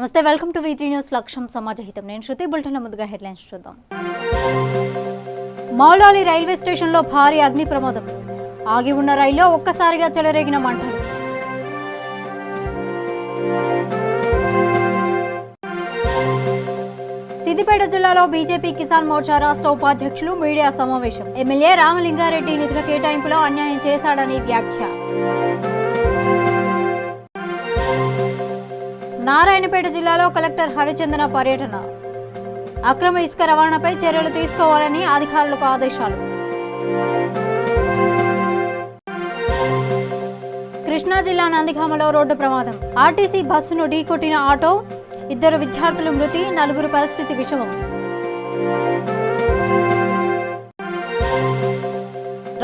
నమస్తే, welcome to V3 news. లక్ష్యం సమాజహితం. నేను శృతి. బులెటిన్ల ముందుగా హెడ్లైన్స్ చూద్దాం. మౌలాలి రైల్వే స్టేషన్లో భారీ అగ్ని ప్రమాదం. ఆగి ఉన్న రైల్లో ఒక్కసారిగా చెలరేగిన మంటలు. సిద్దిపేట జిల్లాలో బీజేపీ కిసాన్ మోర్చా రాష్ట్ర ఉపాధ్యక్షులు మీడియా సమావేశం. ఎమ్మెల్యే రామలింగారెడ్డి నిధుల కేటాయింపులో అన్యాయం చేశాడని వ్యాఖ్య. నారాయణపేట జిల్లాలో కలెక్టర్ హరిచందన పర్యటన. అక్రమ ఇసుక రవాణాపై చర్యలు తీసుకోవాలని అధికారులకు ఆదేశాలు. కృష్ణా జిల్లా నందిగామలో రోడ్డు ప్రమాదం. ఆర్టీసీ బస్సును ఢీకొట్టిన ఆటో, 2 విద్యార్థులు మృతి, 4 పరిస్థితి విషమం.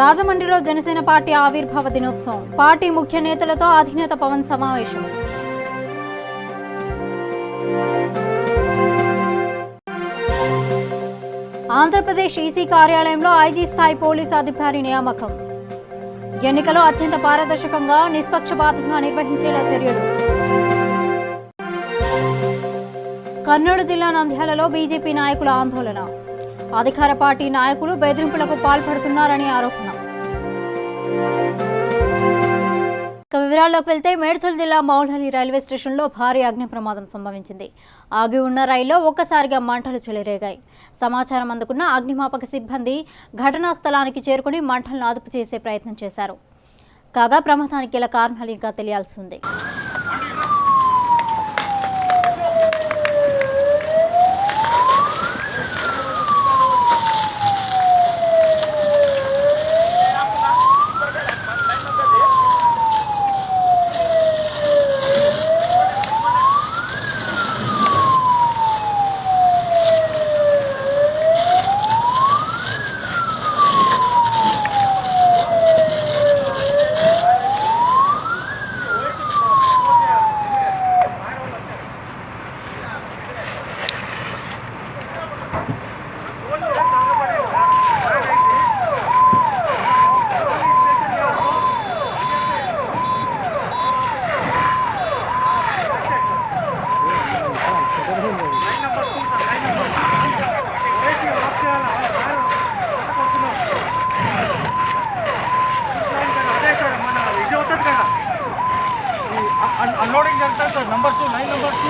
రాజమండ్రిలో జనసేన పార్టీ ఆవిర్భావ దినోత్సవం. పార్టీ ముఖ్య నేతలతో అధినేత పవన్ సమావేశం. ఆంధ్రప్రదేశ్ ఈసీ కార్యాలయంలో ఐజీ స్థాయి పోలీసు అధికారి నియామకం. ఎన్నికలు అత్యంత పారదర్శకంగా, నిష్పక్షపాతంగా నిర్వహించేలా చర్యలు. కర్నూలు జిల్లా నంద్యాలలో బీజేపీ నాయకుల ఆందోళన. అధికార పార్టీ నాయకులు బెదిరింపులకు పాల్పడుతున్నారని ఆరోపణ. వివరాల్లోకి వెళ్తే మేడ్చల్ జిల్లా మౌలాలి రైల్వే స్టేషన్లో భారీ అగ్ని ప్రమాదం సంభవించింది. ఆగి ఉన్న రైల్లో ఒక్కసారిగా మంటలు చెలరేగాయి. సమాచారం అందుకున్న అగ్నిమాపక సిబ్బంది ఘటనా స్థలానికి చేరుకుని మంటలను అదుపు చేసే ప్రయత్నం చేశారు. కాగా ప్రమాదానికి గల కారణాలు ఇంకా తెలియాల్సి ఉంది. అన్లోడింగ్ జరుగుతుంది sir. Number 2 line number 2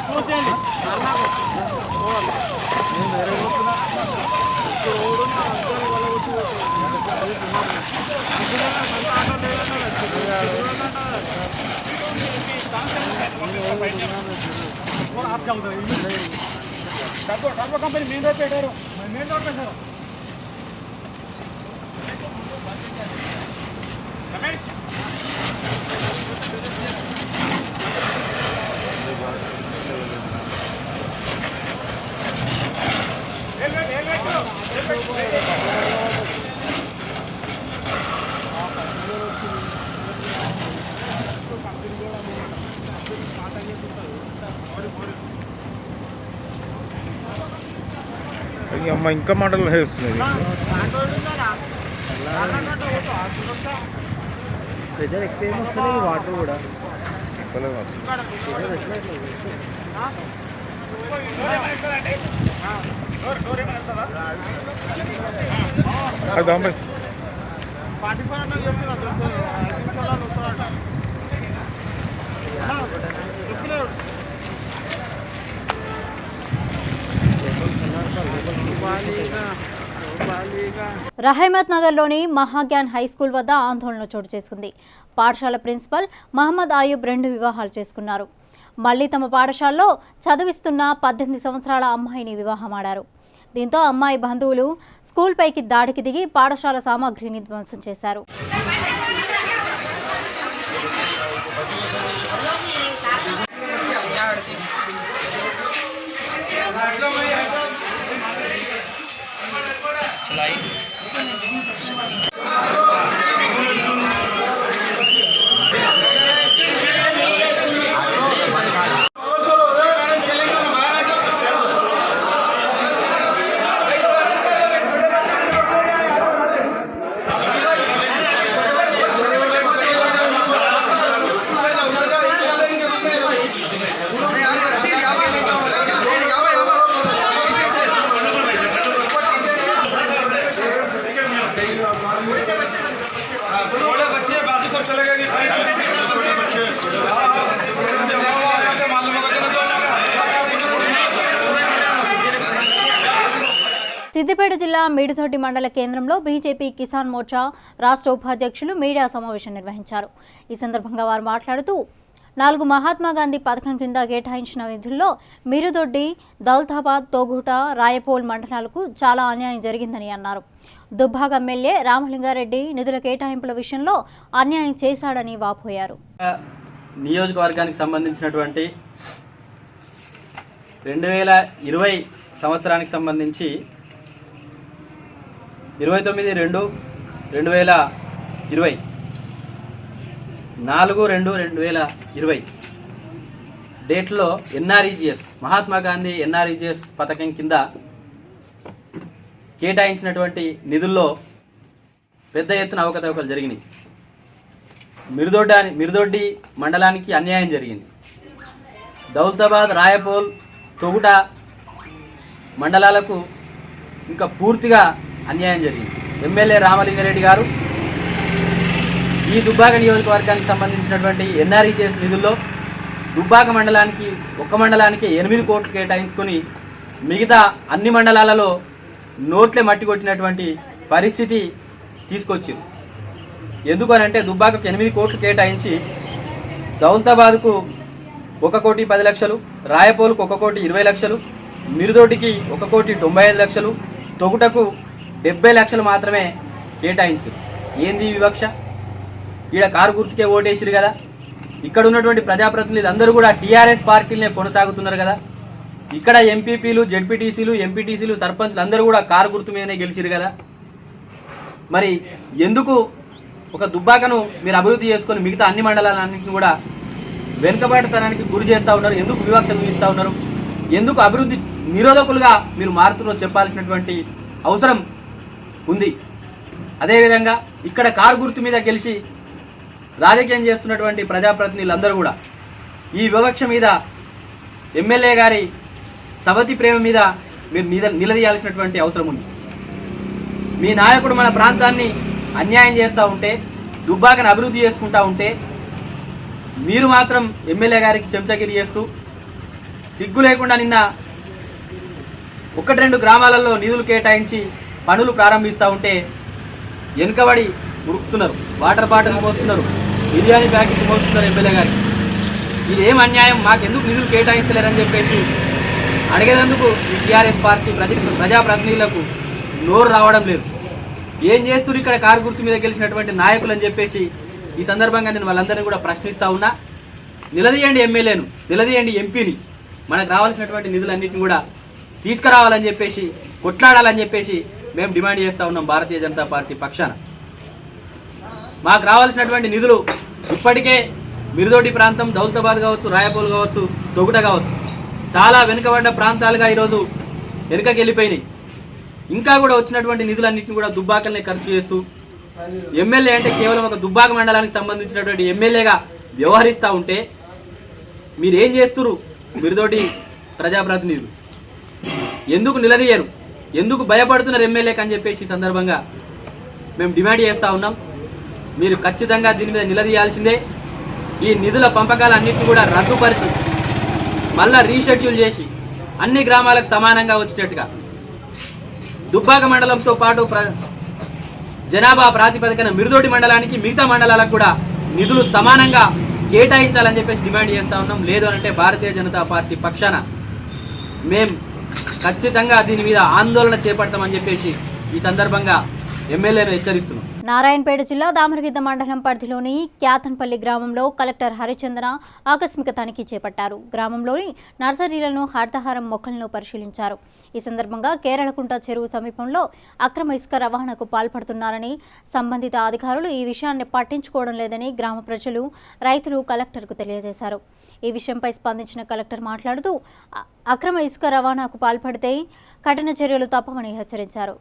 close చేయండి. आप जाओ टर्बो कंपनी मेन रोड पे ठहरो. मेन रोड पे ठहरो. అమ్మ ఇంకా మాటలు వేస్తున్నాయి. ప్రెజర్ ఎక్కువ వస్తుంది. వాటర్ కూడా రహమత్ నగర్లోని మహాజ్ఞాన్ హై స్కూల్ వద్ద ఆందోళన చోటు చేసుకుంది. పాఠశాల ప్రిన్సిపల్ మహమ్మద్ ఆయూబ్ 2 వివాహాలు చేసుకున్నారు. మళ్లీ తమ పాఠశాలలో చదివిస్తున్న 18 సంవత్సరాల అమ్మాయిని వివాహమాడారు. దీంతో అమ్మాయి బంధువులు స్కూల్ పైకి దాడికి దిగి పాఠశాల సామాగ్రిని ధ్వంసం చేశారు. సిద్దిపేట జిల్లా మీడితోటి మండల కేంద్రంలో బీజేపీ కిసాన్ మోర్చా రాష్ట్ర ఉపాధ్యక్షులు మీడియా సమావేశం నిర్వహించారు. ఈ సందర్భంగా వారు మాట్లాడుతూ 4 మహాత్మా గాంధీ పథకం కింద కేటాయించిన నిధుల్లో మిరుదొడ్డి, దౌలతాబాద్, తోగుట, రాయపోల్ మండలాలకు చాలా అన్యాయం జరిగిందని అన్నారు. దుబ్బాక ఎమ్మెల్యే రామలింగారెడ్డి నిధుల కేటాయింపుల విషయంలో అన్యాయం చేశాడని వాపోయారు. నియోజకవర్గానికి సంబంధించినటువంటి 2020 సంవత్సరానికి సంబంధించి 29/2/2020 4/2/2020 డేట్లో ఎన్ఆర్ఈజీఎస్ మహాత్మా గాంధీ ఎన్ఆర్ఈజీఎస్ పథకం కింద కేటాయించినటువంటి నిధుల్లో పెద్ద ఎత్తున అవకతవకలు జరిగినాయి. మిరుదొడ్డి మండలానికి అన్యాయం జరిగింది. దౌలతాబాద్, రాయపోల్, తొగుట మండలాలకు ఇంకా పూర్తిగా అన్యాయం జరిగింది. ఎమ్మెల్యే రామలింగారెడ్డి గారు ఈ దుబ్బాక నియోజకవర్గానికి సంబంధించినటువంటి ఎన్ఆర్ఈజీఎస్ నిధుల్లో దుబ్బాక మండలానికి ఒక్క మండలానికి 8 కోట్లు కేటాయించుకొని మిగతా అన్ని మండలాలలో నోట్లే మట్టి కొట్టినటువంటి పరిస్థితి తీసుకొచ్చింది. ఎందుకనంటే దుబ్బాకకు 8 కోట్లు కేటాయించి దౌలతాబాద్కు 1,10,00,000, రాయపోలుకు 1,20,00,000, మిరుదొడ్డికి 1,95,00,000, తొగుటకు 70,00,000 మాత్రమే కేటాయించారు. ఏంది వివక్ష? ఈడ కారు గుర్తుకే ఓటేసిరు కదా. ఇక్కడ ఉన్నటువంటి ప్రజాప్రతినిధులు అందరూ కూడా టీఆర్ఎస్ పార్టీలనే కొనసాగుతున్నారు కదా. ఇక్కడ ఎంపీపీలు, జెడ్పీటీసీలు, ఎంపీటీసీలు, సర్పంచ్లు అందరూ కూడా కారు గుర్తు మీదనే గెలిచిరు కదా. మరి ఎందుకు ఒక దుబ్బాకను మీరు అభివృద్ధి చేసుకొని మిగతా అన్ని మండలాలన్నింటినీ కూడా వెనుకబాటుతనానికి గురి చేస్తూ ఉన్నారు? ఎందుకు వివక్ష చూపిస్తూ ఉన్నారు? ఎందుకు అభివృద్ధి నిరోధకులుగా మీరు మారుతున్నారో చెప్పాల్సినటువంటి అవసరం ఉంది. అదేవిధంగా ఇక్కడ కారు గుర్తు మీద గెలిచి రాజకీయం చేస్తున్నటువంటి ప్రజాప్రతినిధులందరూ కూడా ఈ వివక్ష మీద, ఎమ్మెల్యే గారి సవతి ప్రేమ మీద మీరు నిలదీయాల్సినటువంటి అవసరం ఉంది. మీ నాయకుడు మన ప్రాంతాన్ని అన్యాయం చేస్తూ ఉంటే, దుబ్బాకను అభివృద్ధి చేసుకుంటూ ఉంటే మీరు మాత్రం ఎమ్మెల్యే గారికి చెంచగిరి చేస్తూ సిగ్గు లేకుండా నిన్న 1-2 గ్రామాలలో నిధులు కేటాయించి పనులు ప్రారంభిస్తూ ఉంటే వెనుకబడి ఉరుకుతున్నారు, వాటర్ బాటిల్ మోస్తున్నారు, బిర్యానీ ప్యాకెట్ మోస్తున్నారు ఎమ్మెల్యే గారికి. ఇది ఏం అన్యాయం? మాకెందుకు నిధులు కేటాయిస్తలేరని చెప్పేసి అడిగేందుకు ఈ టీఆర్ఎస్ పార్టీ ప్రజాప్రతినిధులకు నోరు రావడం లేదు. ఏం చేస్తున్నారు ఇక్కడ కారు గుర్తు మీద గెలిచినటువంటి నాయకులు అని చెప్పేసి ఈ సందర్భంగా నేను వాళ్ళందరినీ కూడా ప్రశ్నిస్తూ ఉన్నా. నిలదీయండి ఎమ్మెల్యేను, నిలదీయండి ఎంపీని. మనకు రావాల్సినటువంటి నిధులన్నింటినీ కూడా తీసుకురావాలని చెప్పేసి, కొట్లాడాలని చెప్పేసి మేము డిమాండ్ చేస్తూ ఉన్నాం భారతీయ జనతా పార్టీ పక్షాన. మాకు రావాల్సినటువంటి నిధులు ఇప్పటికే మిరుదొడ్డి ప్రాంతం, దౌలతాబాద్ కావచ్చు, రాయపోల్ కావచ్చు, తొగుట కావచ్చు, చాలా వెనుకబడ్డ ప్రాంతాలుగా ఈరోజు వెనుకకి వెళ్ళిపోయినాయి. ఇంకా కూడా వచ్చినటువంటి నిధులన్నింటినీ కూడా దుబ్బాకల్నే ఖర్చు చేస్తూ ఎమ్మెల్యే అంటే కేవలం ఒక దుబ్బాక మండలానికి సంబంధించినటువంటి ఎమ్మెల్యేగా వ్యవహరిస్తూ ఉంటే మీరేం చేస్తున్నారు? మిరుదొడ్డి ప్రజాప్రతినిధులు ఎందుకు నిలదీయరు? ఎందుకు భయపడుతున్నారు ఎమ్మెల్యేకి అని చెప్పేసి ఈ సందర్భంగా మేము డిమాండ్ చేస్తూ ఉన్నాం. మీరు ఖచ్చితంగా దీని మీద నిలదీయాల్సిందే. ఈ నిధుల పంపకాలన్నింటినీ కూడా రద్దుపరిచి మళ్ళా రీషెడ్యూల్ చేసి అన్ని గ్రామాలకు సమానంగా వచ్చేటట్టుగా దుబ్బాక మండలంతో పాటు జనాభా ప్రాతిపదికన మిరుదొడ్డి మండలానికి మిగతా మండలాలకు కూడా నిధులు సమానంగా కేటాయించాలని చెప్పేసి డిమాండ్ చేస్తూ ఉన్నాం. లేదు అంటే భారతీయ జనతా పార్టీ పక్షాన మేము ఖచ్చితంగా దీని మీద ఆందోళన చేపడతామని చెప్పేసి ఈ సందర్భంగా ఎమ్మెల్యేను హెచ్చరిస్తున్నాం. నారాయణపేట జిల్లా దామరగిద్ద మండలం పరిధిలోని క్యాతన్పల్లి గ్రామంలో కలెక్టర్ హరిచంద్ర ఆకస్మిక తనిఖీ చేపట్టారు. గ్రామంలోని నర్సరీలను, హరితహారం మొక్కలను పరిశీలించారు. ఈ సందర్భంగా కేరళకుంట చెరువు సమీపంలో అక్రమ ఇసుక రవాణాకు పాల్పడుతున్నారని, సంబంధిత అధికారులు ఈ విషయాన్ని పట్టించుకోవడం లేదని గ్రామ ప్రజలు, రైతులు కలెక్టర్కు తెలియజేశారు. ఈ విషయంపై స్పందించిన కలెక్టర్ మాట్లాడుతూ అక్రమ ఇసుక రవాణాకు పాల్పడితే కఠిన చర్యలు తప్పవని హెచ్చరించారు.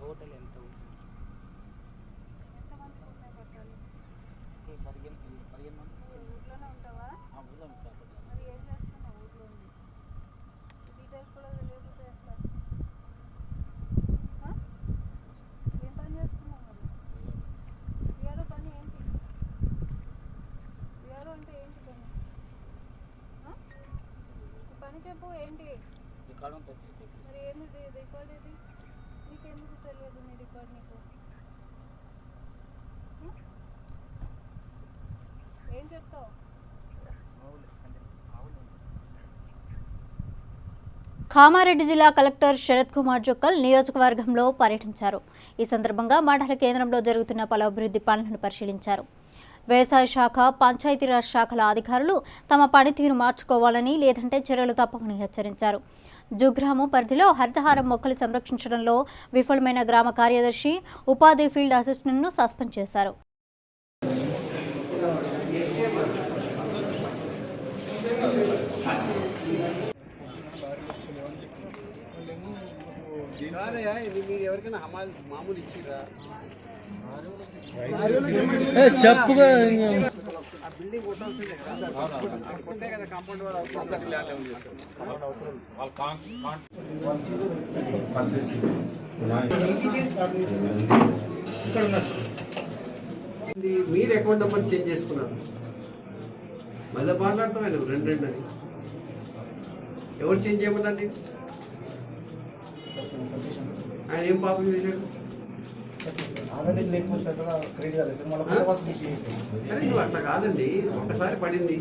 టోటల్ ఎంత ఊర్లోనే ఉంటావా? మరి ఏం చేస్తున్నావు ఊర్లో ఉండి? డీటెయిల్స్ కూడా తెలియకపోతే ఎట్లా? ఏం పని చేస్తున్నావు మరి? విఆర్ఓ పని ఏంటి? విఆర్ఓ అంటే ఏంటి పని? ఈ పని చెప్పు ఏంటి? మరి ఏంది రికార్డ్ ఇది? నీకెందుకు తెలియదు నీ రికార్డ్ నీకు? ఏం చెప్తావు? కామారెడ్డి జిల్లా కలెక్టర్ శరత్ కుమార్ జొక్కల్ నియోజకవర్గంలో పర్యటించారు. ఈ సందర్భంగా మండల కేంద్రంలో జరుగుతున్న పలు అభివృద్ధి పనులను పరిశీలించారు. వ్యవసాయ శాఖ, పంచాయతీరాజ్ శాఖల అధికారులు తమ పనితీరు మార్చుకోవాలని, లేదంటే చర్యలు తప్పవని హెచ్చరించారు. జుగ్రామం పరిధిలో హరితహారం మొక్కలు సంరక్షించడంలో విఫలమైన గ్రామ కార్యదర్శి, ఉపాధి ఫీల్డ్ అసిస్టెంట్ను సస్పెండ్ చేశారు. ఎవరికైనా మామూలు ఇచ్చిరా చెప్పుగా ఆ బిల్డింగ్ కొట్టాల్సిందే కదా కాంపౌండ్ వాళ్ళు మీరు అకౌంట్ నెంబర్ చేంజ్ చేసుకున్నారు. మళ్ళీ మాట్లాడతాం రెండు అని ఎవరు చేంజ్ చేయమన్నాండి? ఆయన ఏం పాపం చేశాడు? అరే నువ్వు అట్లా కాదండి, ఒకసారి పడింది,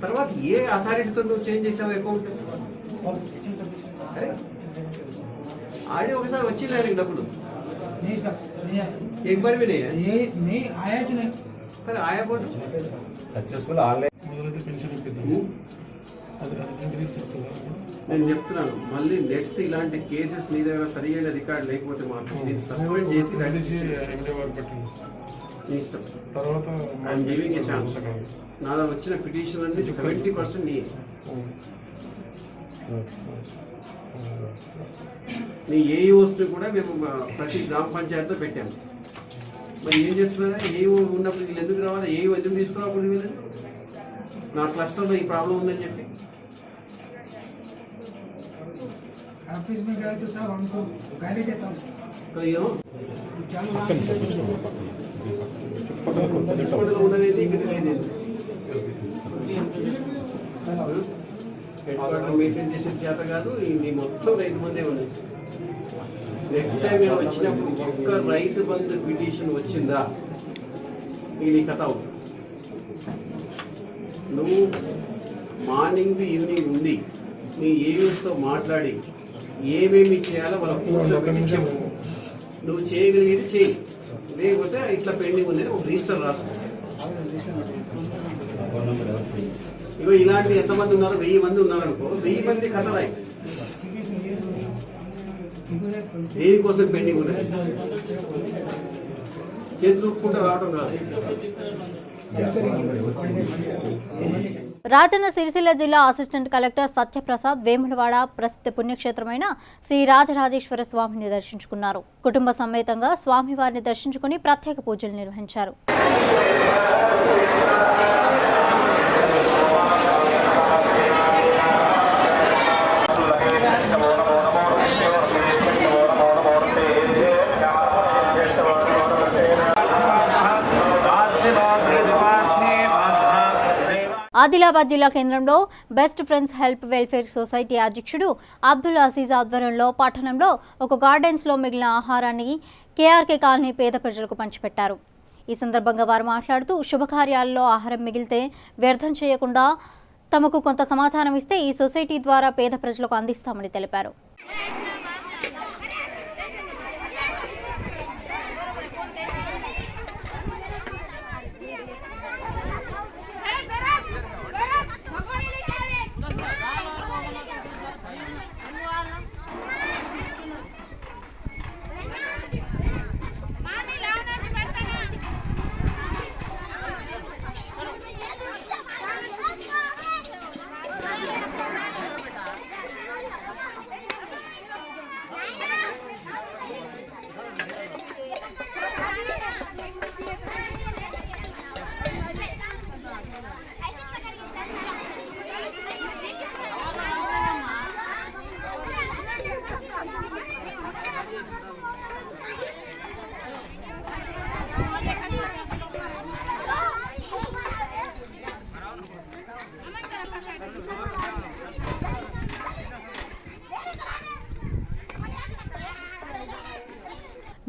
తర్వాత ఏ అథారిటీతో నువ్వు చేంజ్ చేసావు అకౌంట్? అరే ఆడే ఒకసారి వచ్చింది ఆయనకి డబ్బులు एक बार भी नहीं है ये नहीं आया च नहीं पर आया बोल సక్సెస్ఫుల్ ఆన్లైన్ నేను చెప్తున్నాను. మళ్ళీ నెక్స్ట్ ఇలాంటి కేసెస్ నీ దగ్గర సరైన రికార్డ్ లేకపోతే మాత్రం నేను సస్పెండ్ చేసి నీ ఇష్టం. తర్వాత ఐఎమ్ గివింగ్ ఏ ఛాన్స్. నా దగ్గర వచ్చిన పిటిషన్ అన్ని 70% నీ నీ ఏఈఓస్ని కూడా మేము ప్రతి గ్రామ పంచాయతీలో పెట్టాము. మరి ఏం చేస్తున్నారా? ఏఈఓ ఉన్నప్పుడు వీళ్ళు ఎందుకు రావాలి? ఏఈఓ ఎందుకు తీసుకురాకూడదు? వీళ్ళని నా క్లస్టర్లో ఈ ప్రాబ్లం ఉందని చెప్పి ऑफिस में गए तो सब हमको गाली देता हूँ ఉన్నది ఇక్కడ లేదు. హెడ్ క్వార్టర్ మెయింటైన్ చేసే చేత కాదు. ఇది మొత్తం రైతు బందే ఉంది. నెక్స్ట్ టైం నేను వచ్చినప్పుడు ఒక్క రైతు బంధు పిటిషన్ వచ్చిందా ఇది కథ అవుతుంది. నువ్వు మార్నింగ్ ఈవినింగ్ ఉంది మీ ఏయూస్తో మాట్లాడి ఏమేమి చేయాలో వాళ్ళకు కూర్చోబెట్టి చెప్పు. నువ్వు చేయగలిగేది చేయి, లేకపోతే ఇట్లా పెండింగ్ ఉంది ఒక రిజిస్టర్ రాసుకో. ఇగో ఇలాంటి ఎంతమంది ఉన్నారు? 1000 మంది ఉన్నారనుకో, 1000 మంది కథ రాయి. దేనికోసం పెండింగ్ ఉన్నది? చేతులు ఊపుకుంటూ రావడం కాదు. రాజన్న సిరిసిల్ల జిల్లా అసిస్టెంట్ కలెక్టర్ సత్యప్రసాద్ వేములవాడ ప్రసిద్ధ పుణ్యక్షేత్రమైన శ్రీ రాజరాజేశ్వర స్వామిని దర్శించుకున్నారు. కుటుంబ సమేతంగా స్వామివారిని దర్శించుకుని ప్రత్యేక పూజలు నిర్వహించారు. ఆదిలాబాద్ జిల్లా కేంద్రంలో best friends help welfare society అధ్యక్షుడు అబ్దుల్ అజీజ్ ఆధ్వర్యంలో పట్టణంలో ఒక గార్డెన్స్లో మిగిలిన ఆహారాన్ని కేఆర్కే కాలనీ పేద ప్రజలకు పంచిపెట్టారు. ఈ సందర్భంగా వారు మాట్లాడుతూ శుభకార్యాల్లో ఆహారం మిగిలితే వ్యర్థం చేయకుండా తమకు కొంత సమాచారం ఇస్తే ఈ సొసైటీ ద్వారా పేద ప్రజలకు అందిస్తామని తెలిపారు.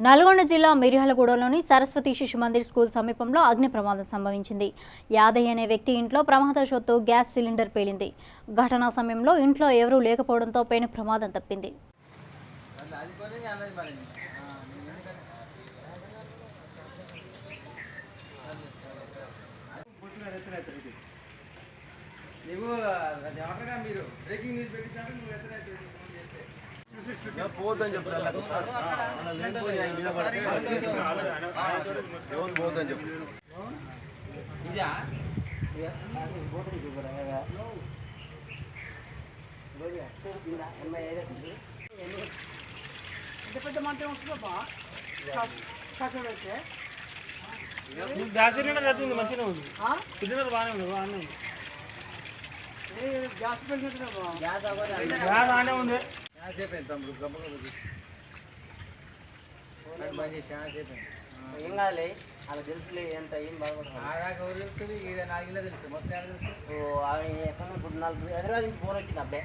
నల్గొండ జిల్లా మిర్యాలగూడలోని సరస్వతి శిశు మందిర్ స్కూల్ సమీపంలో అగ్ని ప్రమాదం సంభవించింది. యాదయ్య అనే వ్యక్తి ఇంట్లో ప్రమాదవశాత్తు గ్యాస్ సిలిండర్ పేలింది. ఘటనా సమయంలో ఇంట్లో ఎవరూ లేకపోవడంతో పెను ప్రమాదం తప్పింది. గ్యాస్ సిలిండర్ వచ్చింది మంచిగా ఉంది సిలిండర్ బాగానే ఉంది గ్యాస్ బాగానే ఉంది ఏం కాదులే అలా తెలుసులే ఎంత ఏం బాగుంటుంది తెలుస్తుంది 4 కిలో తెలుసు మొత్తం తెలుసు ఎక్కడ ఇప్పుడు 4 హైదరాబాద్ నుంచి ఫోన్ వచ్చింది అబ్బాయి.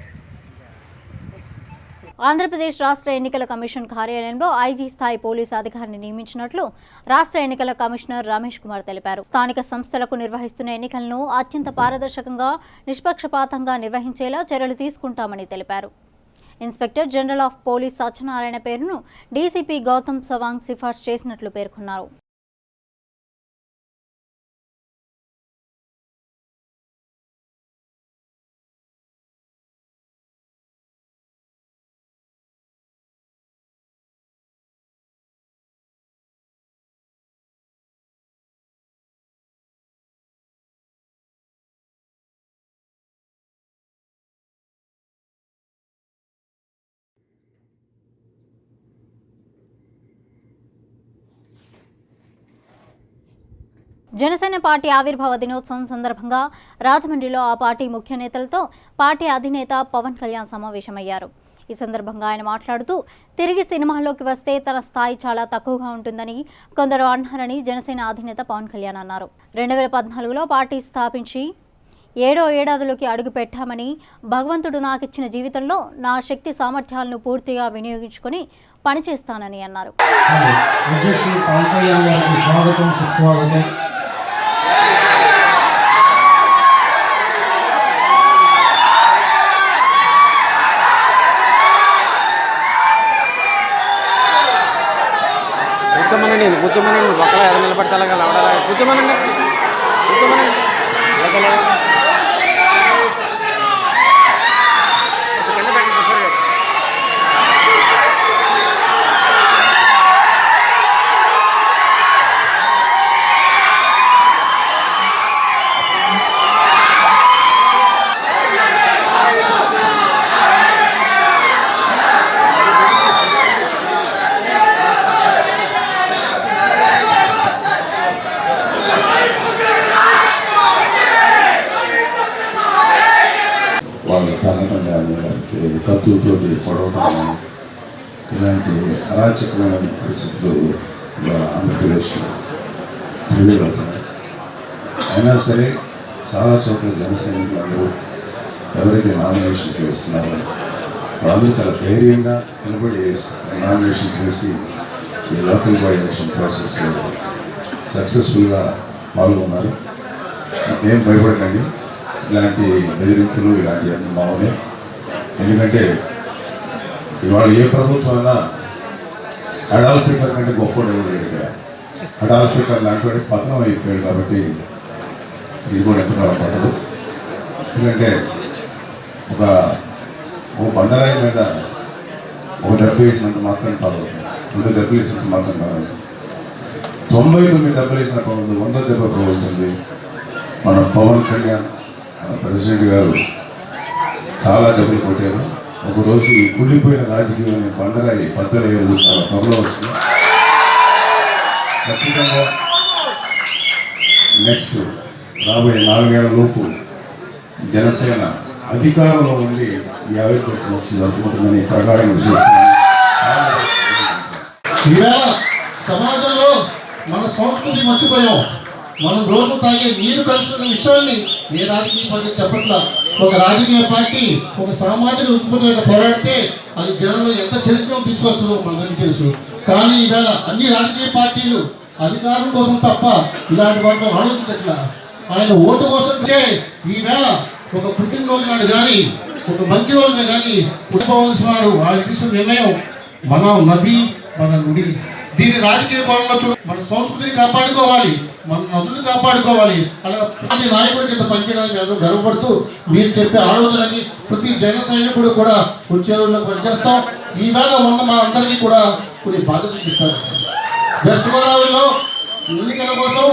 ఆంధ్రప్రదేశ్ రాష్ట్ర ఎన్నికల కమిషన్ కార్యాలయంలో ఐజీ స్థాయి పోలీసు అధికారిని నియమించినట్లు రాష్ట్ర ఎన్నికల కమిషనర్ రమేష్ కుమార్ తెలిపారు. స్థానిక సంస్థలకు నిర్వహిస్తున్న ఎన్నికలను అత్యంత పారదర్శకంగా, నిష్పక్షపాతంగా నిర్వహించేలా చర్యలు తీసుకుంటామని తెలిపారు. Inspector general of police Satyanarayana పేరును డీసీపీ గౌతమ్ సవాంగ్ సిఫార్సు చేసినట్లు పేర్కొన్నారు. జనసేన పార్టీ ఆవిర్భావ దినోత్సవం సందర్భంగా రాజమండ్రిలో ఆ పార్టీ ముఖ్య నేతలతో పార్టీ అధినేత పవన్ కళ్యాణ్ సమావేశమయ్యారు. ఈ సందర్భంగా ఆయన మాట్లాడుతూ తిరిగి సినిమాల్లోకి వస్తే తన స్థాయి చాలా తక్కువగా ఉంటుందని కొందరు అన్నారని జనసేన అధినేత పవన్ కళ్యాణ్ అన్నారు. 2014లో పార్టీ స్థాపించి 7వ ఏడాదిలోకి అడుగు పెట్టామని, భగవంతుడు నాకిచ్చిన జీవితంలో నా శక్తి సామర్థ్యాలను పూర్తిగా వినియోగించుకొని పనిచేస్తానని అన్నారు. కూర్చోమనండి పక్కన ఎడ నిలబడితే అలాగా లవడాలి కూర్చోమనండి కింద పెట్టండి కిషోర్ గారు. కత్తులతోటి పొడవడం ఇలాంటి అరాచకమైన పరిస్థితులు ఆంధ్రప్రదేశ్లో వెలువడుతున్నాయి. అయినా సరే చాలా చోట్ల జన సైనికులందరూ ఎవరైతే నామినేషన్ చేస్తున్నారో వాళ్ళందరూ చాలా ధైర్యంగా నిలబడి నామినేషన్ చేసి ఈ లోకల్ బాడీ ఎలక్షన్ ప్రాసెస్లో సక్సెస్ఫుల్గా పాల్గొన్నారు. ఏం భయపడకండి, ఇలాంటి బెదిరింపులు ఇలాంటివన్నీ మామూలే. ఎందుకంటే ఇవాళ ఏ ప్రభుత్వం అయినా అడాల్ఫ్ హిట్లర్ కంటే గొప్పవాడు ఎవరు లేడు ఇక్కడ. అడాల్ఫ్ హిట్లర్ లాంటి వాడికి పతనం అయిపోయాడు కాబట్టి ఇది కూడా ఎంతకాలం పడదు. ఎందుకంటే ఒక బండరాయి మీద ఒక దెబ్బ వేసినంత మాత్రం పర్వాలేదు, 2 దెబ్బలు వేసినంత మాత్రం పర్వాలేదు. 99 దెబ్బలు వేసిన పర్వాలేదు, 100 దెబ్బ పడుతుంది. మన పవన్ కళ్యాణ్ మన ప్రెసిడెంట్ గారు చాలా దెబ్బలు కొట్టారు. ఒకరోజు ఈ కుళ్ళిపోయిన రాజకీయం బండరాయి బద్దలయ్యేది చాలా త్వరలో వస్తుంది. ఖచ్చితంగా నెక్స్ట్ రాబోయే 4 ఏళ్ల లోపు జనసేన అధికారంలో ఉండి 50 కోట్ల లోపు జరుపుకుంటుందని ప్రగాఢంగా విశ్వసిస్తున్నాను. ఈవేళ సమాజంలో మన సంస్కృతి మర్చిపోయాం. మనం రోజు తాగే నీరు కలుస్తున్న విషయాన్ని ఏ రాజకీయ పార్టీ చెప్పట్లా. ఒక రాజకీయ పార్టీ ఒక సామాజిక ఉత్పత్తి మీద పోరాడితే అది జనంలో ఎంత చరిత్రను తీసుకొస్తుందో మనందరికీ తెలుసు. కానీ ఈవేళ అన్ని రాజకీయ పార్టీలు అధికారం కోసం తప్ప ఇలాంటి వాటిలో ఆలోచించట్లా. ఆయన ఓటు కోసం ఈవేళ ఒక పుట్టినరోజు నాడు కానీ ఒక మంచి రోజున కానీ పుట్టుకోవాల్సిన వాడు ఆయన తీసుకున్న నిర్ణయం మన నది మన నుడి. దీని రాజకీయ పాలనలో మన సంస్కృతిని కాపాడుకోవాలి, మన నదులు కాపాడుకోవాలి. అలా ప్రతి నాయకుడి కింద పనిచేయడానికి గర్వపడుతూ మీరు చెప్పే ఆలోచనకి ప్రతి జన సైనికుడు కూడా వచ్చే రోజుల్లో పనిచేస్తాం. ఈవేళ మొన్న మా అందరికీ కూడా కొన్ని బాధ్యతలు చెప్పారు. వెస్ట్ గోదావరిలో ఎన్నికల కోసం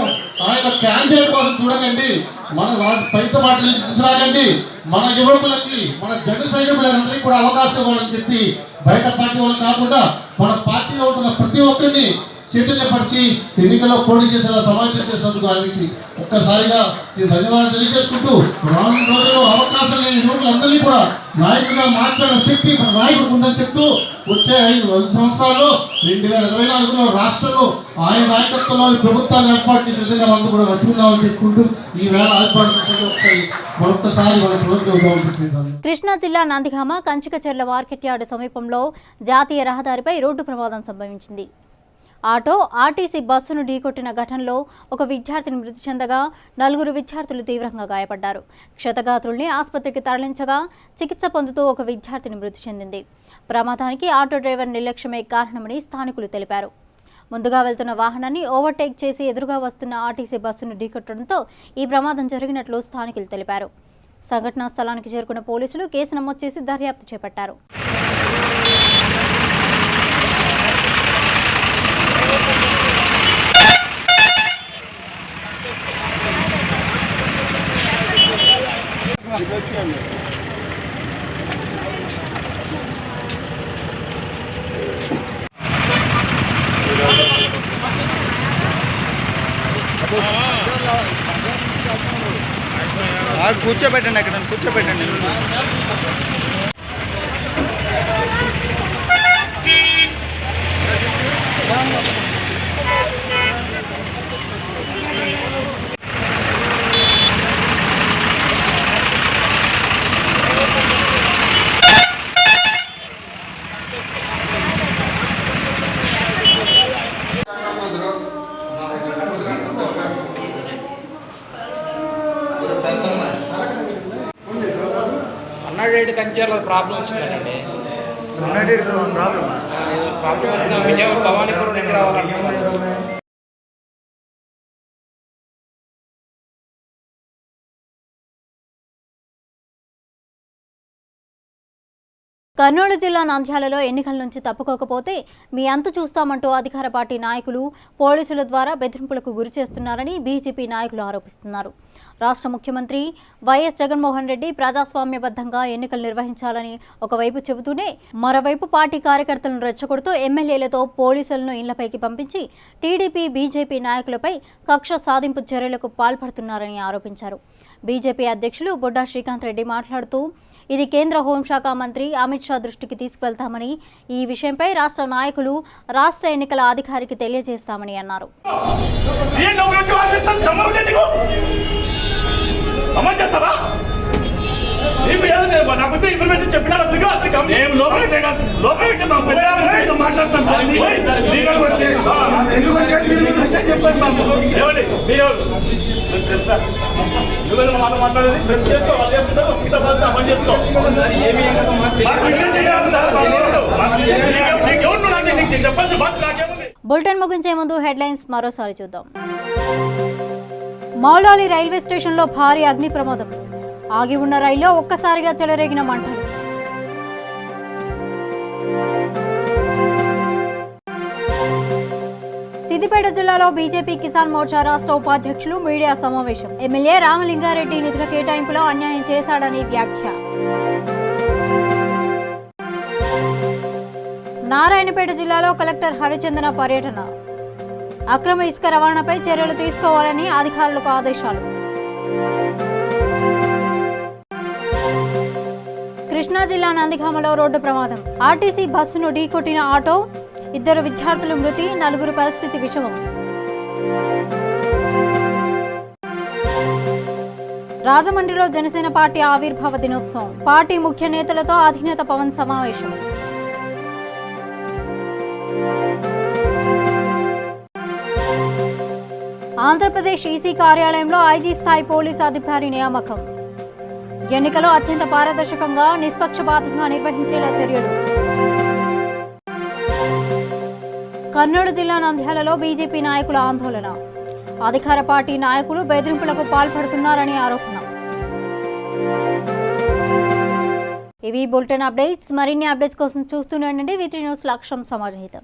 ఆయన క్యాండిడేట్ కోసం చూడకండి, మన పైత పార్టీలు తీసుకురాకండి, మన యువకులకి మన జన సైనికులందరికీ కూడా అవకాశం ఇవ్వాలని చెప్పి బయట పార్టీ వాళ్ళు కాకుండా మన పార్టీలో ఉంటున్న ప్రతి ఒక్కరిని చైతన్యపరిచి ఎన్నికల్లో పోటీ చేసేలా సమావేశం చేసినందుకు ఆయనకి ఒక్కసారిగా నేను ధన్యవాదాలు తెలియజేసుకుంటూ రానున్న రోజుల్లో అవకాశం లేని యువకులందరినీ కూడా నాయకుడిగా మార్చాల శక్తి మన నాయకుడికి ఉందని చెప్తూ వచ్చే 5 సంవత్సరాల్లో 2024లో రాష్ట్రంలో ఆయన నాయకత్వంలో ప్రభుత్వాలు ఏర్పాటు చేసే విధంగా మనం కూడా నచ్చుకుందామని చెప్పుకుంటూ ఈ వేళ ఏర్పాటు చేసే మరొకసారి కృష్ణా జిల్లా నందిగామ కంచికచెర్ల మార్కెట్ యార్డు సమీపంలో జాతీయ రహదారిపై రోడ్డు ప్రమాదం సంభవించింది. ఆటో ఆర్టీసీ బస్సును ఢీకొట్టిన ఘటనలో ఒక విద్యార్థిని మృతి చెందగా 4 విద్యార్థులు తీవ్రంగా గాయపడ్డారు. క్షతగాత్రుల్ని ఆసుపత్రికి తరలించగా చికిత్స పొందుతూ ఒక విద్యార్థిని మృతి చెందింది. ప్రమాదానికి ఆటో డ్రైవర్ నిర్లక్ష్యమే కారణమని స్థానికులు తెలిపారు. ముందుగా వెళ్తున్న వాహనాన్ని ఓవర్టేక్ చేసి ఎదురుగా వస్తున్న ఆర్టీసీ బస్సును ఢీకొట్టడంతో ఈ ప్రమాదం జరిగినట్లు స్థానికులు తెలిపారు. సంఘటనా స్థలానికి చేరుకున్న పోలీసులు కేసు నమోదు చేసి దర్యాప్తు చేపట్టారు. కూర్చోబెట్టండి, అక్కడ కూర్చోబెట్టండి. అన్నాడేడు కంచెలో ప్రాబ్లం వచ్చిందండి. ప్రాబ్లం వచ్చిందా విజయవాడ భవానీపురం దగ్గర రావాలనుకున్నాను. కర్నూలు జిల్లా నంద్యాలలో ఎన్నికల నుంచి తప్పుకోకపోతే మీ అంతు చూస్తామంటూ అధికార పార్టీ నాయకులు పోలీసుల ద్వారా బెదిరింపులకు గురి చేస్తున్నారని బీజేపీ నాయకులు ఆరోపిస్తున్నారు. రాష్ట్ర ముఖ్యమంత్రి వైఎస్ జగన్మోహన్ రెడ్డి ప్రజాస్వామ్యబద్ధంగా ఎన్నికలు నిర్వహించాలని ఒకవైపు చెబుతూనే మరోవైపు పార్టీ కార్యకర్తలను రెచ్చగొడుతూ ఎమ్మెల్యేలతో పోలీసులను ఇళ్లపైకి పంపించి టీడీపీ బీజేపీ నాయకులపై కక్ష సాధింపు చర్యలకు పాల్పడుతున్నారని ఆరోపించారు. బీజేపీ అధ్యక్షులు బొడ్డా శ్రీకాంత్ రెడ్డి మాట్లాడుతూ ఇది కేంద్ర హోంశాఖ మంత్రి అమిత్ షా దృష్టికి తీసుకువెళ్తామని, ఈ విషయంపై రాష్ట్ర నాయకులు రాష్ట్ర ఎన్నికల అధికారికి తెలియజేస్తామని అన్నారు. బులెటిన్ ముగించే ముందు హెడ్లైన్స్ మరోసారి చూద్దాం. మౌలాలి రైల్వే స్టేషన్లో భారీ అగ్ని ప్రమాదం. ఆగి ఉన్న రైల్లో ఒక్కసారిగా చెలరేగిన మంటలు. సిద్దిపేట జిల్లాలో బీజేపీ కిసాన్ మోర్చా రాష్ట్ర ఉపాధ్యక్షులు మీడియా సమావేశం. ఎమ్మెల్యే రామలింగారెడ్డి నిధుల కేటాయింపులో అన్యాయం చేశాడని వ్యాఖ్య. నారాయణపేట జిల్లాలో కలెక్టర్ హరిచందన పర్యటన. అక్రమ ఇసుక రవాణాపై చర్యలు తీసుకోవాలని అధికారులకు ఆదేశాలు. కృష్ణా జిల్లా నందిగామలో రోడ్డు ప్రమాదం. ఆర్టీసీ బస్సును ఢీకొట్టిన ఆటో, 2 విద్యార్థులు మృతి, 4 పరిస్థితి విషమం. రాజమండ్రిలో జనసేన పార్టీ ఆవిర్భావ దినోత్సవం. పార్టీ ముఖ్య నేతలతో అధినేత పవన్ సమావేశం. ఆంధ్రప్రదేశ్ ఈసీ కార్యాలయంలో ఐజీ స్థాయి పోలీసు అధికారి నియామకం. ఎన్నికలు అత్యంత పారదర్శకంగా నిష్పక్షపాతంగా నిర్వహించేలా చర్యలు. కర్నూలు జిల్లా నంద్యాలలో బీజేపీ నాయకుల ఆందోళన. అధికార పార్టీ నాయకులు బెదిరింపులకు పాల్పడుతున్నారని ఆరోపణ. ఇవి బులెటిన్ అప్డేట్స్. మరిన్ని అప్డేట్స్ కోసం చూస్తూనే ఉండండి V3 న్యూస్. లక్ష్యం సమాజహితం.